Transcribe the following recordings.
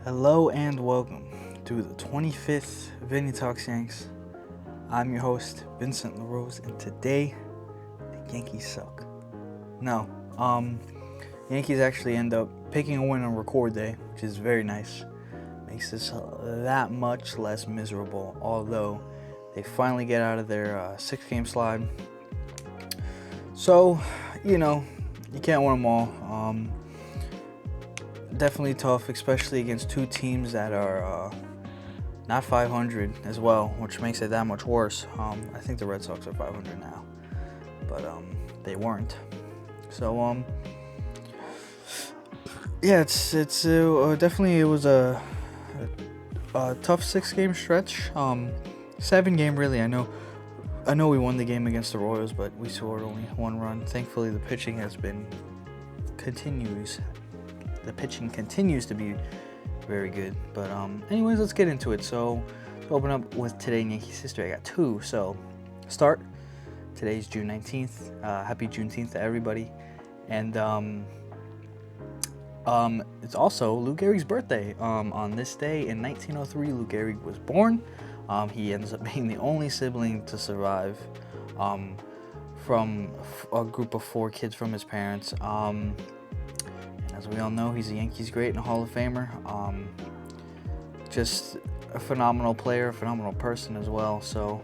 Hello and welcome to the 25th Vinny Talks Yanks. I'm your host, Vincent LaRose, and today, the Yankees suck. No, Yankees actually end up picking a win on record day, which is very nice. Makes this that much less miserable, although they finally get out of their 6-game slide. So, you can't win them all. Definitely tough, especially against two teams that are not 500 as well, which makes it that much worse. I think the Red Sox are 500 now, but they weren't. So yeah, it's definitely it was a tough 6-game stretch. 7-game really. I know we won the game against the Royals, but we scored only one run. Thankfully, the pitching continues to be very good. But anyways, let's get into it. So to open up with today in Yankees history, I got two. So start. Today's June 19th. Happy Juneteenth to everybody. And it's also Lou Gehrig's birthday. On this day in 1903, Lou Gehrig was born. He ends up being the only sibling to survive from a group of 4 kids from his parents. As we all know, he's a Yankees great and a Hall of Famer. Just a phenomenal player, a phenomenal person as well. So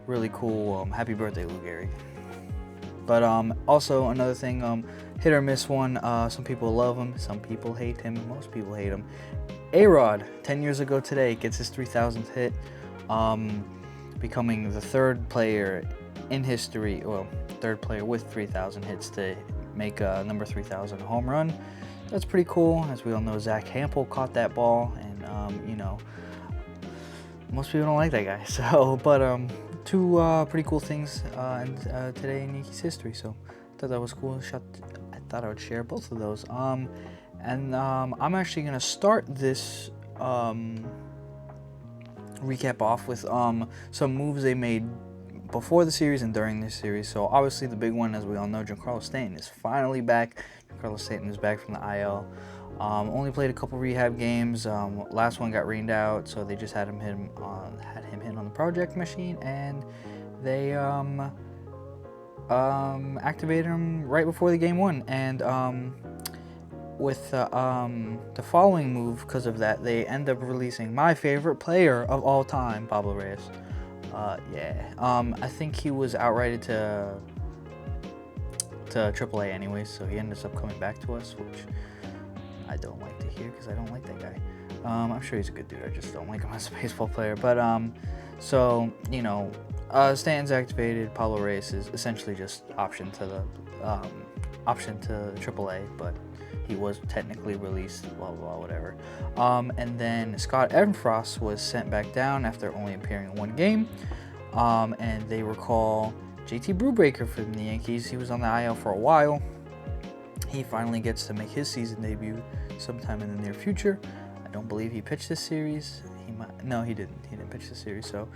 really cool. Happy birthday, Lou Gehrig. But also another thing, hit or miss one. Some people love him, some people hate him, most people hate him. A-Rod, 10 years ago today, gets his 3,000th hit, becoming the third player in history, third player with 3,000 hits to make number 3,000 home run. That's pretty cool. As we all know, Zach Hampel caught that ball, and most people don't like that guy. So, but two pretty cool things today in Yankees history. So, I thought that was cool. I thought I would share both of those. I'm actually gonna start this recap off with some moves they made before the series and during this series. So obviously the big one, as we all know, Giancarlo Santon is finally back. Giancarlo Santon is back from the IL. Only played a couple rehab games. Last one got rained out, so they just had him hit on the project machine, and they activated him right before the game 1. And with the following move, because of that, they end up releasing my favorite player of all time, Pablo Reyes. I think he was outrighted to AAA anyways, so he ended up coming back to us, which I don't like to hear because I don't like that guy. I'm sure he's a good dude, I just don't like him as a baseball player. But Stanton's activated. Pablo Reyes is essentially just option to AAA, but he was technically released, blah, blah, blah, whatever. And then Scott Efross was sent back down after only appearing in 1 game. And they recall JT Brubaker from the Yankees. He was on the IL for a while. He finally gets to make his season debut sometime in the near future. I don't believe he pitched this series. No, he didn't. He didn't pitch this series, so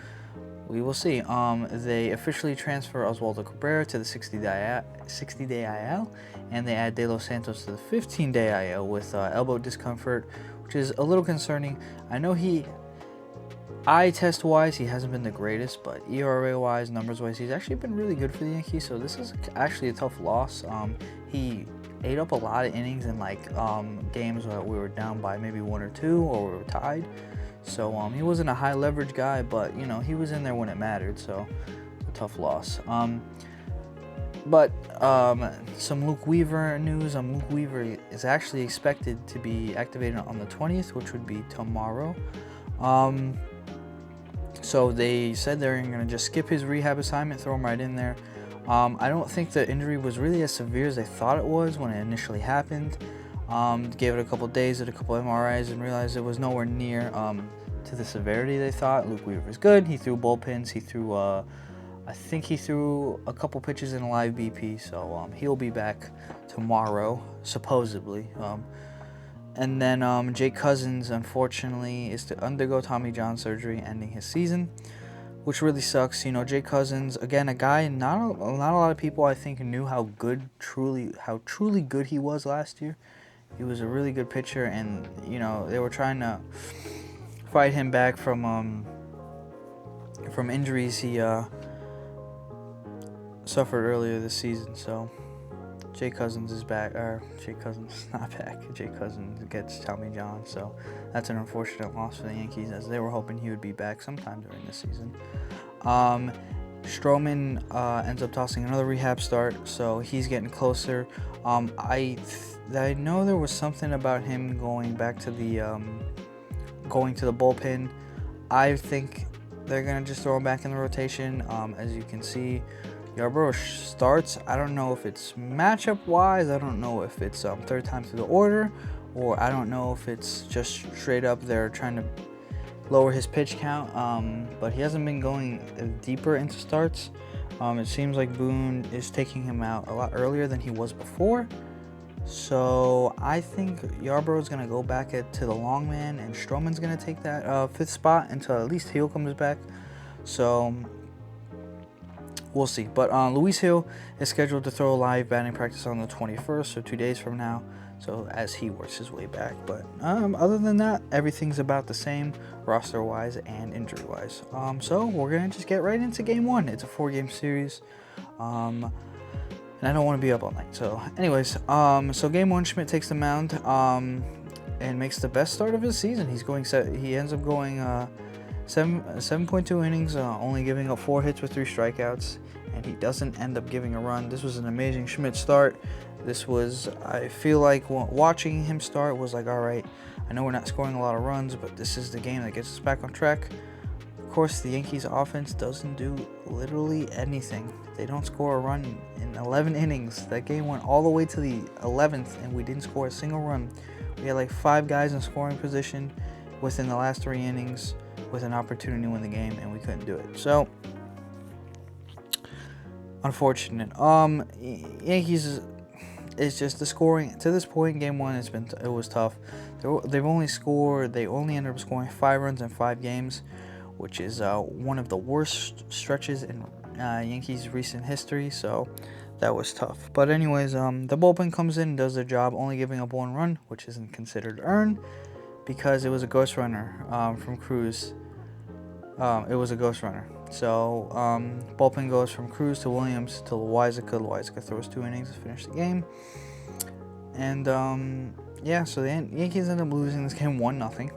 we will see. They officially transfer Oswaldo Cabrera to the 60-day IL, and they add De Los Santos to the 15-day IL with elbow discomfort, which is a little concerning. I know eye test-wise, he hasn't been the greatest, but ERA-wise, numbers-wise, he's actually been really good for the Yankees, so this is actually a tough loss. He ate up a lot of innings in games where we were down by maybe 1 or 2, or we were tied. So he wasn't a high leverage guy, but he was in there when it mattered. So it's a tough loss. But some Luke Weaver news. Luke Weaver is actually expected to be activated on the 20th, which would be tomorrow. So they said they're going to just skip his rehab assignment, throw him right in there. I don't think the injury was really as severe as they thought it was when it initially happened. Gave it a couple days, did a couple MRIs, and realized it was nowhere near to the severity they thought. Luke Weaver is good. He threw bullpens. He threw, I think he threw a couple pitches in a live BP. So he'll be back tomorrow, supposedly. And then Jake Cousins, unfortunately, is to undergo Tommy John surgery, ending his season, which really sucks. Jake Cousins, again, a guy not a lot of people I think knew how truly good he was last year. He was a really good pitcher, and they were trying to fight him back from injuries he suffered earlier this season. So Jay Cousins is back, or Jay Cousins is not back. Jay Cousins gets Tommy John, so that's an unfortunate loss for the Yankees, as they were hoping he would be back sometime during the season. Stroman ends up tossing another rehab start, so he's getting closer. I know there was something about him going back to the bullpen. I think they're gonna just throw him back in the rotation. As you can see, Yarbrough starts. I don't know if it's matchup wise. I don't know if it's third time through the order, or I don't know if it's just straight up they're trying to lower his pitch count. But he hasn't been going deeper into starts. It seems like Boone is taking him out a lot earlier than he was before. So I think Yarbrough is going to go back to the long man, and Stroman's going to take that fifth spot until at least Hill comes back. So we'll see. But Luis Hill is scheduled to throw a live batting practice on the 21st, so 2 days from now. So as he works his way back. But other than that, everything's about the same roster-wise and injury-wise. So we're going to just get right into Game 1. It's a 4-game series. And I don't want to be up all night. So anyways, so Game 1, Schmidt takes the mound and makes the best start of his season. He ends up going 7.2 innings, only giving up 4 hits with 3 strikeouts, and he doesn't end up giving a run. This was an amazing Schmidt start. I feel like watching him start was like, all right, I know we're not scoring a lot of runs, but this is the game that gets us back on track. Of course, the Yankees offense doesn't do literally anything. They don't score a run in 11 innings. That game went all the way to the 11th, and we didn't score a single run. We had like 5 guys in scoring position within the last 3 innings with an opportunity to win the game, and we couldn't do it. So, unfortunate. Yankees is just the scoring to this point in Game 1. It was tough. They only ended up scoring 5 runs in 5 games, which is one of the worst stretches in Yankees recent history. So that was tough. But anyways, the bullpen comes in and does their job, only giving up 1 run, which isn't considered earned because it was a ghost runner from Cruz. It was a ghost runner. So bullpen goes from Cruz to Williams to Loaizica. Loaizica throws 2 innings to finish the game. And so the Yankees end up losing this game 1-0.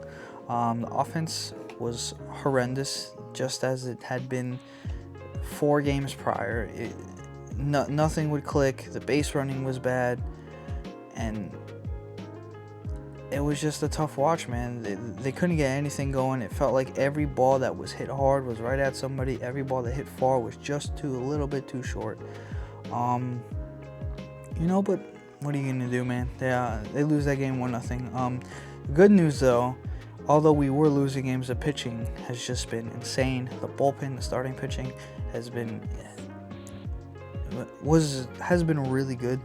The offense was horrendous, just as it had been 4 games prior. Nothing would click. The base running was bad, and it was just a tough watch, man. They couldn't get anything going. It felt like every ball that was hit hard was right at somebody. Every ball that hit far was just a little bit too short. But what are you gonna do, man? They lose that game 1-0. Good news though, although we were losing games, the pitching has just been insane. The bullpen, the starting pitching has been really good.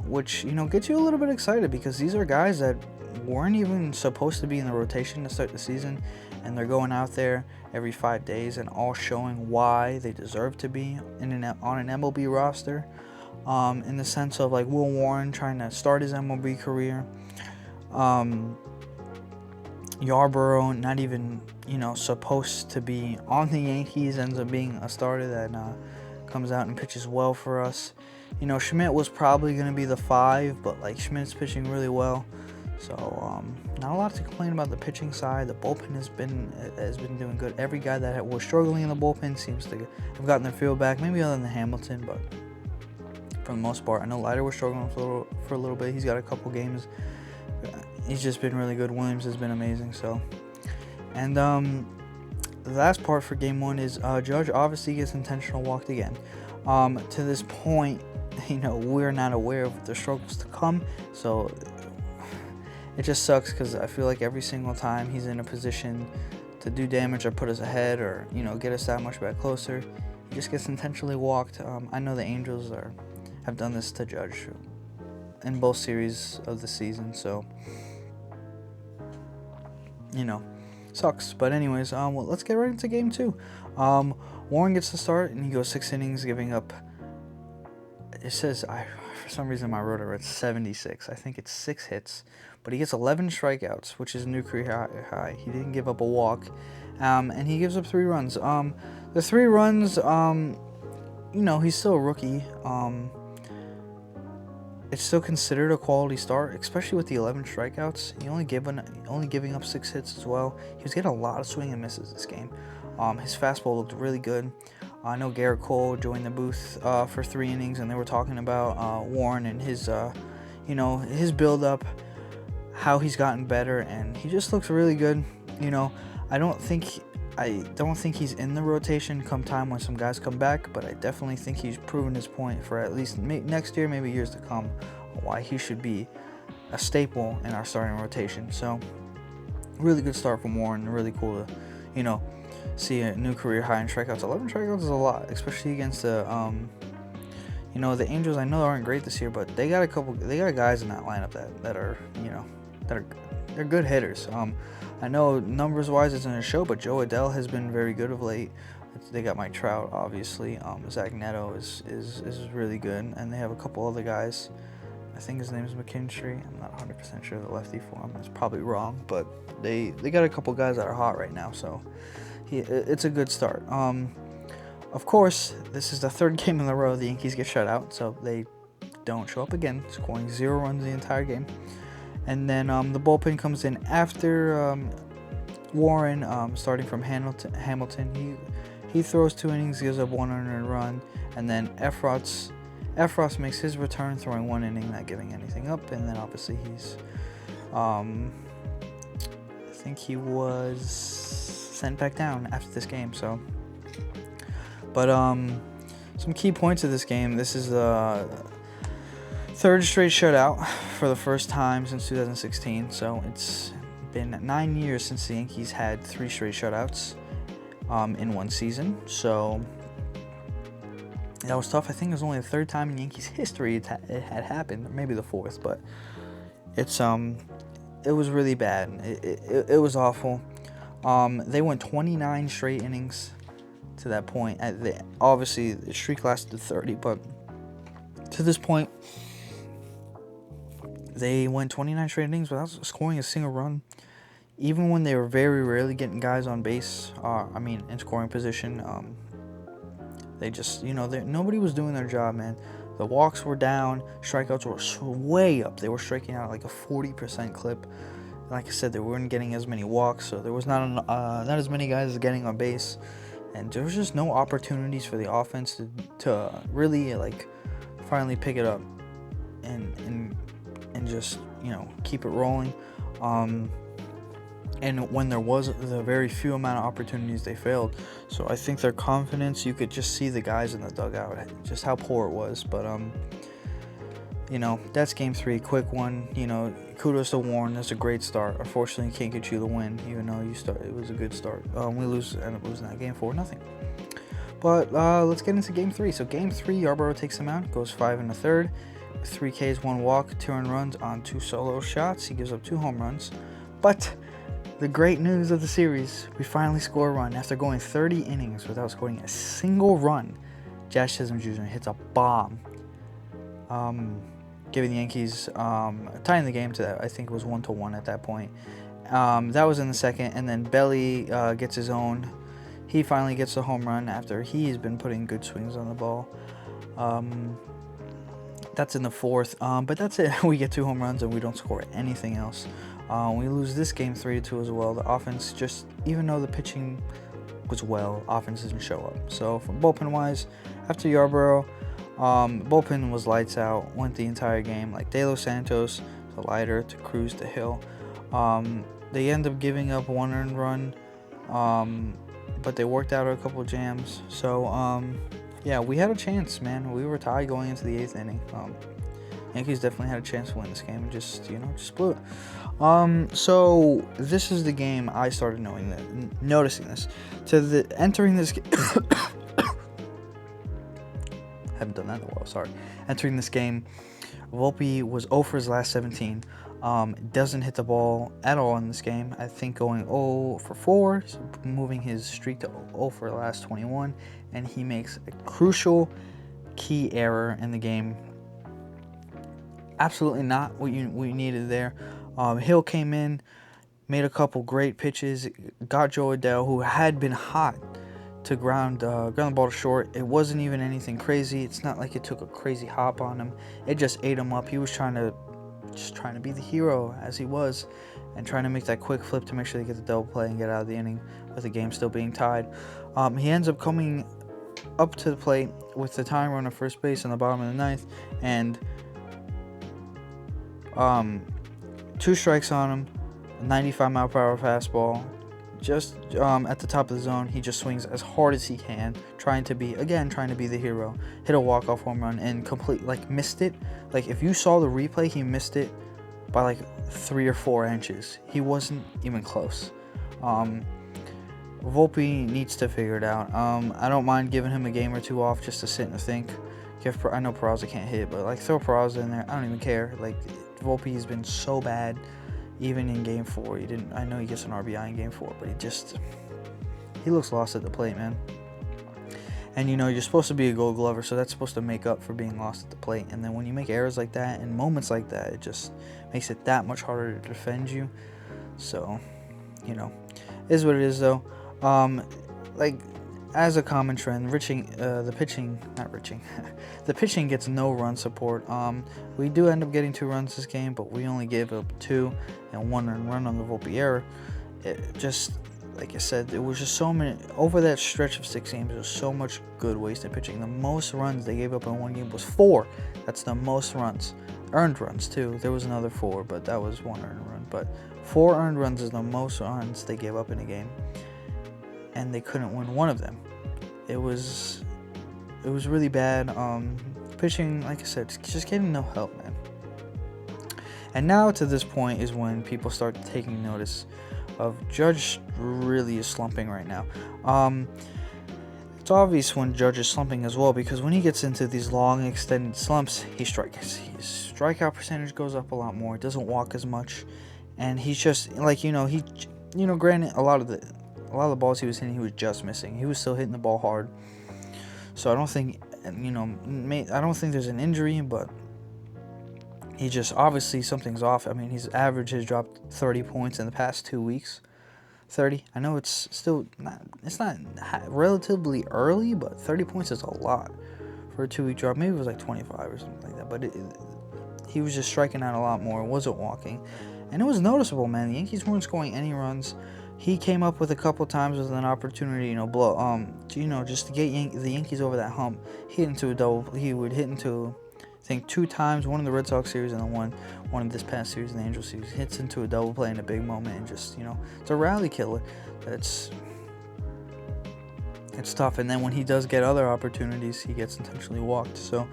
Which gets you a little bit excited, because these are guys that weren't even supposed to be in the rotation to start the season, and they're going out there every 5 days and all showing why they deserve to be on an MLB roster. In the sense of like Will Warren trying to start his MLB career, Yarbrough not even supposed to be on the Yankees, ends up being a starter that comes out and pitches well for us. Schmidt was probably going to be the 5, but Schmidt's pitching really well. So, not a lot to complain about the pitching side. The bullpen has been doing good. Every guy that was struggling in the bullpen seems to have gotten their feel back, maybe other than Hamilton, but for the most part. I know Leiter was struggling for a little bit. He's got a couple games. He's just been really good. Williams has been amazing. So, and the last part for Game 1 is Judge obviously gets intentional walked again. To this point, we're not aware of the struggles to come, so it just sucks, because I feel like every single time he's in a position to do damage or put us ahead or get us that much back closer, he just gets intentionally walked. I know the Angels have done this to Judge in both series of the season, so sucks. But anyways, let's get right into Game 2. Warren gets the start, and he goes 6 innings, giving up, it says, I for some reason my rotor read 76. I think it's 6 hits, but he gets 11 strikeouts, which is a new career high. He didn't give up a walk, and he gives up 3 runs. The 3 runs, he's still a rookie. It's still considered a quality start, especially with the 11 strikeouts. He only giving up 6 hits as well. He was getting a lot of swing and misses this game. His fastball looked really good. I know Garrett Cole joined the booth for 3 innings, and they were talking about Warren and his, his build-up, how he's gotten better, and he just looks really good. I don't think he's in the rotation come time when some guys come back, but I definitely think he's proven his point for at least next year, maybe years to come, why he should be a staple in our starting rotation. So, really good start from Warren. Really cool to, see a new career high in strikeouts. 11 strikeouts is a lot, especially against the, the Angels. I know aren't great this year, but they got guys in that lineup that are, they're good hitters. I know numbers-wise it's in a show, but Joe Adele has been very good of late. They got Mike Trout, obviously. Zach Neto is really good, and they have a couple other guys. I think his name is McKinstry. I'm not 100% sure the lefty for him. It's probably wrong, but they got a couple guys that are hot right now, so it's a good start. Of course, this is the 3rd game in a row the Yankees get shut out, so they don't show up again, scoring 0 runs the entire game. And then the bullpen comes in after Warren, starting from Hamilton. He throws 2 innings, gives up 1 earned run, and then Efros makes his return, throwing 1 inning, not giving anything up. And then obviously he's, I think he was sent back down after this game. So, but some key points of this game. This is the 3rd straight shutout for the first time since 2016. So it's been 9 years since the Yankees had 3 straight shutouts in one season. So that was tough. I think it was only the 3rd time in Yankees history it had happened, or maybe the 4th, but it was really bad. It was awful. They went 29 straight innings to that point. Obviously, the streak lasted 30, but to this point, they went 29 straight innings without scoring a single run. Even when they were very rarely getting guys on base, in scoring position, they just, nobody was doing their job, man. The walks were down, strikeouts were way up. They were striking out like a 40% clip. Like I said, they weren't getting as many walks, so there was not as many guys getting on base, and there was just no opportunities for the offense to really finally pick it up and just keep it rolling. And when there was the very few amount of opportunities, they failed. So I think their confidence, you could just see the guys in the dugout, just how poor it was. But that's game 3, quick one. Kudos to Warren. That's a great start. Unfortunately, can't get you the win, even though it was a good start. We end up losing that game 4-0. But let's get into game 3. So game 3, Yarborough takes him out, goes 5 1/3, 3 Ks, 1 walk, 2 earned runs on 2 solo shots. He gives up 2 home runs. But the great news of the series, we finally score a run after going 30 innings without scoring a single run. Josh Chisholm Jr. hits a bomb, giving the Yankees tying the game to that. I think it was 1-1 at that point. That was in the 2nd, and then Belly gets his own. He finally gets the home run after he's been putting good swings on the ball. That's in the 4th, but that's it. We get 2 home runs and we don't score anything else. We lose this game 3-2 as well. The offense just, even though the pitching was offense didn't show up. So from bullpen-wise, after Yarborough, bullpen was lights out, went the entire game. Like De Los Santos to Leiter to Cruz to Hill. They end up giving up 1 earned run, but they worked out a couple of jams. So, we had a chance, man. We were tied going into the 8th inning. Yankees definitely had a chance to win this game and just blew it. So this is the game I started noticing this. Entering this game, haven't done that in a while, sorry. Entering this game, Volpe was 0 for his last 17. Doesn't hit the ball at all in this game. I think going 0 for 4, moving his streak to 0 for the last 21, and he makes a crucial key error in the game. absolutely not what you needed there. Hill came in, made a couple great pitches, got Joe Adele, who had been hot, to ground the ball to short. It wasn't even anything crazy. It's not like it took a crazy hop on him. It just ate him up. He was trying to be the hero as he was, and trying to make that quick flip to make sure they get the double play and get out of the inning with the game still being tied. He ends up coming up to the plate with the tying run at first base in the bottom of the ninth, and 2 strikes on him, a 95-mile-per-hour fastball. Just at the top of the zone, he just swings as hard as he can, trying to be the hero. Hit a walk-off home run and missed it. Like, if you saw the replay, he missed it by like 3 or 4 inches. He wasn't even close. Volpe needs to figure it out. I don't mind giving him a game or 2 off just to sit and think. I know Peraza can't hit, but like, throw Peraza in there. I don't even care. Like, Volpe has been so bad, even in Game 4. I know he gets an RBI in Game 4, but he looks lost at the plate, man. And you're supposed to be a Gold Glover, so that's supposed to make up for being lost at the plate. And then when you make errors like that and moments like that, it just makes it that much harder to defend you. So, is what it is, though. As a common trend, the pitching gets no run support. We do end up getting 2 runs this game, but we only gave up 2 and 1 earned run on the Volpe error. It just, like I said, it was just so many, over that stretch of 6 games, there was so much good wasted pitching. The most runs they gave up in one game was 4. That's the most runs. Earned runs, too. There was another 4, but that was 1 earned run. But 4 earned runs is the most runs they gave up in a game. And they couldn't win one of them. It was really bad. Pitching, like I said, just getting no help, man. And now to this point is when people start taking notice of Judge really is slumping right now. It's obvious when Judge is slumping as well, because when he gets into these long extended slumps, his strikeout percentage goes up a lot more. He doesn't walk as much, and he's just granted, a lot of the balls he was hitting, he was just missing. He was still hitting the ball hard. So I don't think, there's an injury, but he just, obviously something's off. I mean, his average has dropped 30 points in the past 2 weeks. 30. I know it's still not relatively early, but 30 points is a lot for a 2-week drop. Maybe it was like 25 or something like that, but he was just striking out a lot more, wasn't walking. And it was noticeable, man. The Yankees weren't scoring any runs. He came up with a couple times with an opportunity, just to get the Yankees over that hump. He would hit into, I think, 2 times, one in the Red Sox series and then one in this past series in the Angels series. Hits into a double play in a big moment and just, it's a rally killer. It's tough. And then when he does get other opportunities, he gets intentionally walked. So,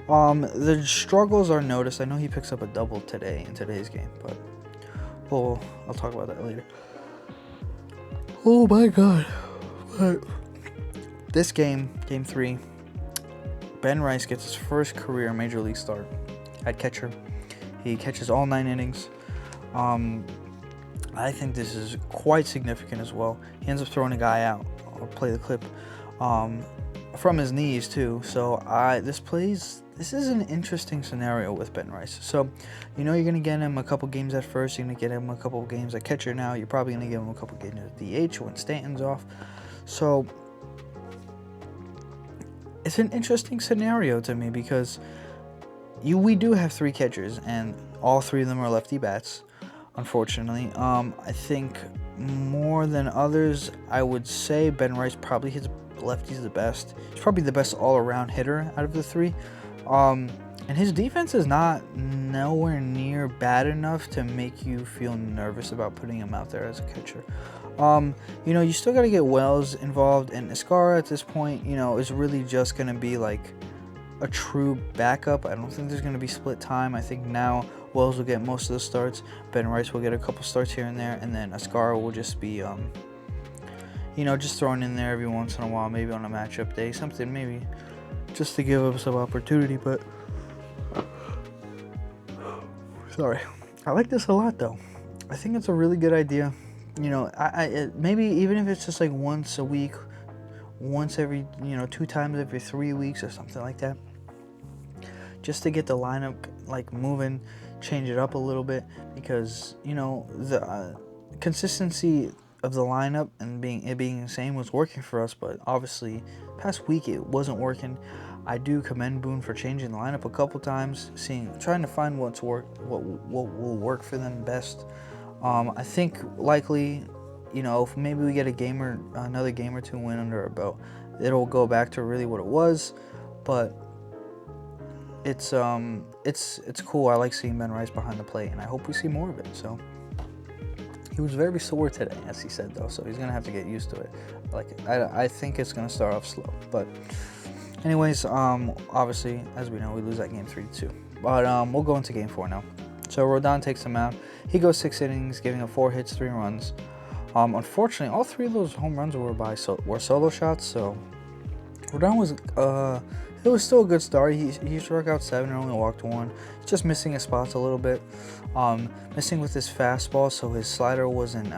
the struggles are noticed. I know he picks up a double today in today's game, but I'll talk about that later. Oh my God. But this game, Game 3, Ben Rice gets his first career Major League start at catcher. He catches all 9 innings. I think this is quite significant as well. He ends up throwing a guy out. I'll play the clip from his knees too. So this is an interesting scenario with Ben Rice. So, you're going to get him a couple games at first. You're going to get him a couple games at catcher now. You're probably going to give him a couple games at DH when Stanton's off. So, it's an interesting scenario to me because we do have 3 catchers, and all 3 of them are lefty bats, unfortunately. I think more than others, I would say Ben Rice probably hits lefties the best. He's probably the best all-around hitter out of the 3. And his defense is nowhere near bad enough to make you feel nervous about putting him out there as a catcher. You still got to get Wells involved, and Escara at this point, is really just going to be like a true backup. I don't think there's going to be split time. I think now Wells will get most of the starts. Ben Rice will get a couple starts here and there, and then Escara will just be, just thrown in there every once in a while, maybe on a matchup day, something maybe just to give him some opportunity. But sorry, I like this a lot though. I think it's a really good idea. Maybe even if it's just like once a week, once every 2 times every 3 weeks or something like that, just to get the lineup like moving, change it up a little bit, because the consistency of the lineup and being the same was working for us, but obviously past week it wasn't working. I do commend Boone for changing the lineup a couple times, trying to find what will work for them best. I think likely, if maybe we get another game or two win under our belt, it'll go back to really what it was. But it's cool. I like seeing Ben Rice behind the plate, and I hope we see more of it. So he was very sore today, as he said, though, so he's gonna have to get used to it. I think it's gonna start off slow, but anyways, obviously, as we know, we lose that game 3-2. But we'll go into game 4 now. So Rodon takes him out. He goes 6 innings, giving up 4 hits, 3 runs. Unfortunately, all 3 of those home runs were solo shots. So Rodon it was still a good start. He struck out 7 and only walked 1. Just missing his spots a little bit. Missing with his fastball, so his slider wasn't.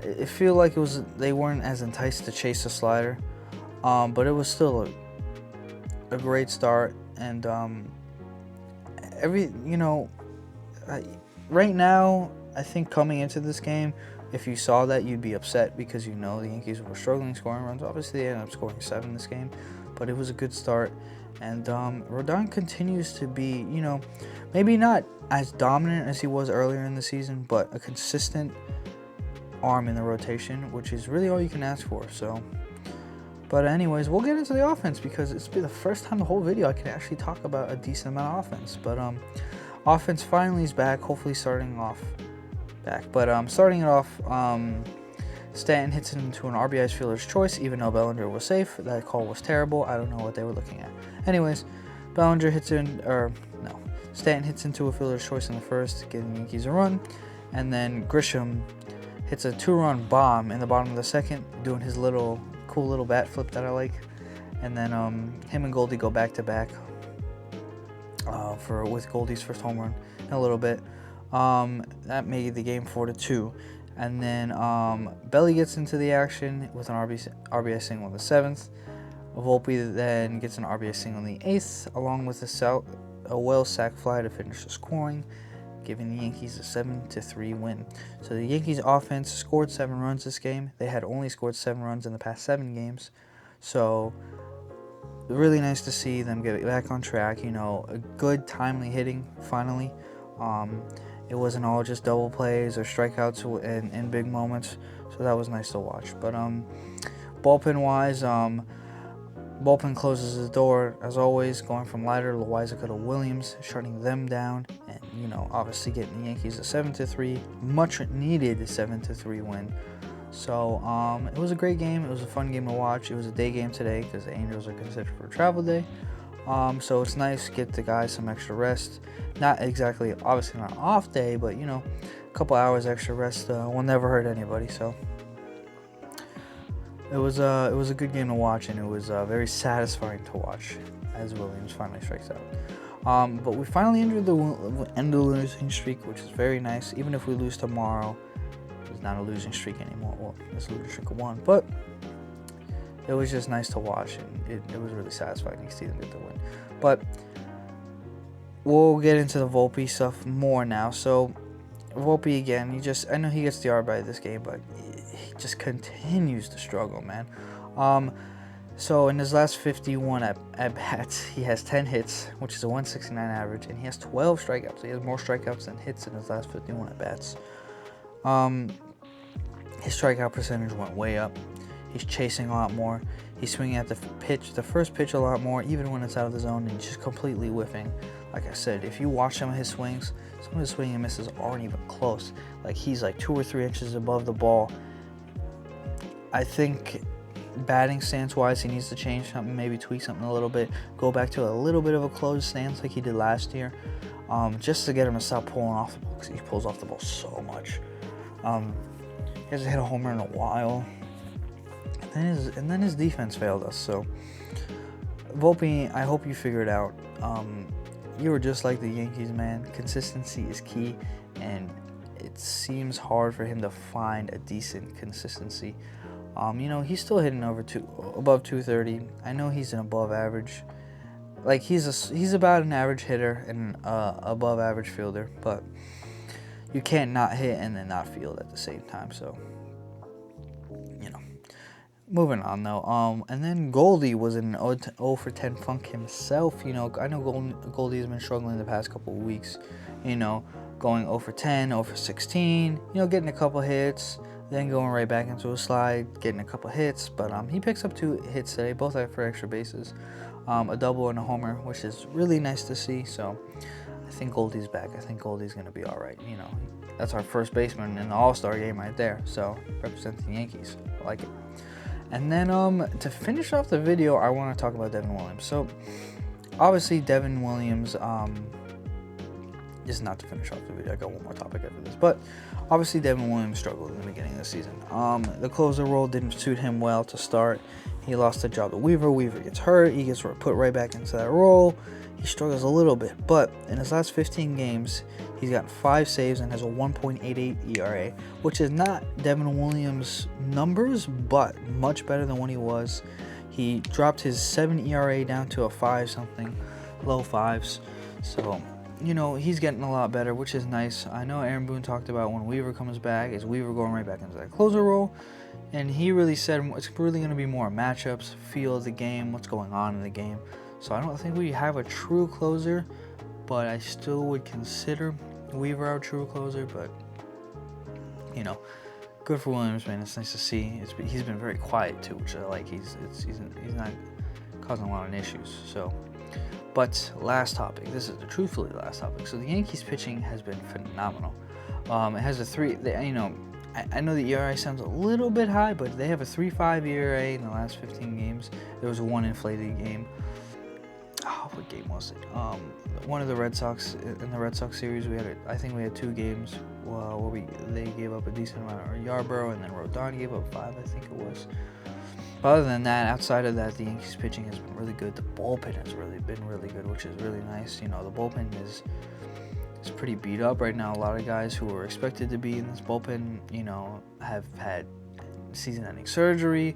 It feel like they weren't as enticed to chase the slider. But it was still a great start, and right now, I think coming into this game, if you saw that, you'd be upset because the Yankees were struggling scoring runs. Obviously, they ended up scoring 7 this game, but it was a good start, and Rodon continues to be, maybe not as dominant as he was earlier in the season, but a consistent arm in the rotation, which is really all you can ask for. So. But anyways, we'll get into the offense, because it's been the first time the whole video I can actually talk about a decent amount of offense. But offense finally is back, hopefully starting it off, Stanton hits it into an RBI fielder's choice, even though Bellinger was safe. That call was terrible. I don't know what they were looking at. Anyways, Stanton hits into a fielder's choice in the first, giving the Yankees a run. And then Grisham hits a 2-run bomb in the bottom of the second, doing his cool little bat flip that I like, and then him and Goldie go back to back with Goldie's first home run in a little bit. That made the game 4-2, and then Belly gets into the action with an RBI single in the 7th. Volpe then gets an RBI single in the 8th, along with a well sack fly to finish the scoring, giving the Yankees a 7-3 win. So the Yankees offense scored 7 runs this game. They had only scored 7 runs in the past 7 games. So really nice to see them get back on track. A good timely hitting finally. It wasn't all just double plays or strikeouts in big moments. So that was nice to watch. But bullpen wise, bullpen closes the door, as always, going from Leiter, Loizaga to Williams, shutting them down, and, obviously getting the Yankees a 7-3, much-needed 7-3 win. So, it was a great game. It was a fun game to watch. It was a day game today because the Angels are considered for a travel day. So it's nice to get the guys some extra rest. Not exactly, obviously not an off day, but, a couple hours extra rest will never hurt anybody, so. It was a good game to watch, and it was very satisfying to watch as Williams finally strikes out. But we finally ended the losing streak, which is very nice. Even if we lose tomorrow, it's not a losing streak anymore. Well, it's a losing streak of 1, but it was just nice to watch, and it was really satisfying to see them get the win. But we'll get into the Volpe stuff more now. So Volpe again, I know he gets the RBI this game, but he just continues to struggle, man. So in his last 51 at bats, he has 10 hits, which is a 169 average, and he has 12 strikeouts. He has more strikeouts than hits in his last 51 at bats. His strikeout percentage went way up. He's chasing a lot more. He's swinging at the first pitch a lot more, even when it's out of the zone, and he's just completely whiffing. Like I said, if you watch some of his swings, some of his swing and misses aren't even close. Like, he's like 2 or 3 inches above the ball. I think batting stance-wise, he needs to change something, maybe tweak something a little bit, go back to a little bit of a closed stance like he did last year, just to get him to stop pulling off the ball, because he pulls off the ball so much. He hasn't hit a homer in a while. And then his defense failed us. So, Volpe, I hope you figure it out. You were just like the Yankees, man. Consistency is key, and it seems hard for him to find a decent consistency. He's still hitting above 230. I know he's an above average like he's about an average hitter and above average fielder, but you can't not hit and then not field at the same time. So, you know. Moving on though, and then Goldie was in an 0 for 10 funk himself. You know, I know Goldie's been struggling the past couple of weeks. You know, going 0 for 10, 0 for 16. You know, getting a couple hits, then going right back into a slide, getting a couple hits. But he picks up 2 hits today, both for extra bases, a double and a homer, which is really nice to see. So I think Goldie's back. I think Goldie's gonna be all right. You know, that's our first baseman in the All-Star game right there. So representing the Yankees, I like it. And then to finish off the video, I want to talk about Devin Williams. So obviously Devin Williams, just not to finish off the video, I got one more topic after this, but obviously Devin Williams struggled in the beginning of the season. The closer role didn't suit him well to start. He lost the job to Weaver. Weaver gets hurt. He gets put right back into that role. He struggles a little bit, but in his last 15 games, he's got 5 saves and has a 1.88 ERA, which is not Devin Williams' numbers, but much better than what he was. He dropped his 7 ERA down to a 5-something, low 5s. So, you know, he's getting a lot better, which is nice. I know Aaron Boone talked about when Weaver comes back, is Weaver going right back into that closer role? And he really said it's really going to be more matchups, feel of the game, what's going on in the game. So I don't think we have a true closer, but I still would consider Weaver our true closer. But, you know, good for Williams, man. It's nice to see. He's been very quiet too, which I like. He's not causing a lot of issues. So, but last topic. This is the truthfully last topic. So the Yankees pitching has been phenomenal. It has a 3. You know, I know the ERA sounds a little bit high, but they have a 3.5 ERA in the last 15 games. There was one inflated game. Oh, what game was it? One of the Red Sox in the Red Sox series. I think we had 2 games where they gave up a decent amount of Yarborough, and then Rodon gave up 5. I think it was. But other than that, outside of that, the Yankees pitching has been really good. The bullpen has been really good, which is really nice. You know, the bullpen is pretty beat up right now. A lot of guys who were expected to be in this bullpen, you know, have had season-ending surgery.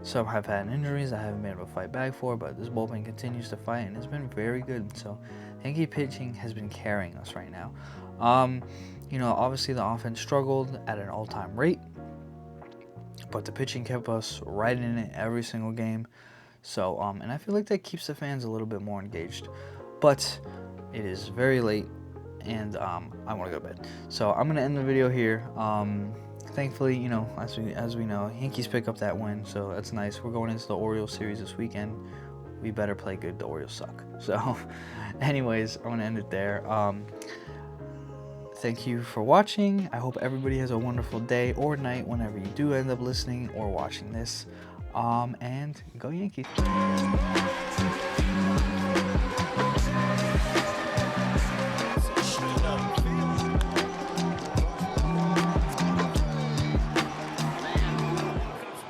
Some have had injuries I haven't been able to fight back for, but this bullpen continues to fight, and it's been very good. So Yankee pitching has been carrying us right now. You know, obviously the offense struggled at an all-time rate, but the pitching kept us right in it every single game. So, and I feel like that keeps the fans a little bit more engaged. But it is very late, and I want to go to bed. So I'm going to end the video here. Thankfully, you know, as we know, Yankees pick up that win, so that's nice. We're going into the Orioles series this weekend. We better play good. The Orioles suck. So, anyways, I'm going to end it there. Thank you for watching. I hope everybody has a wonderful day or night whenever you do end up listening or watching this. And go Yankees.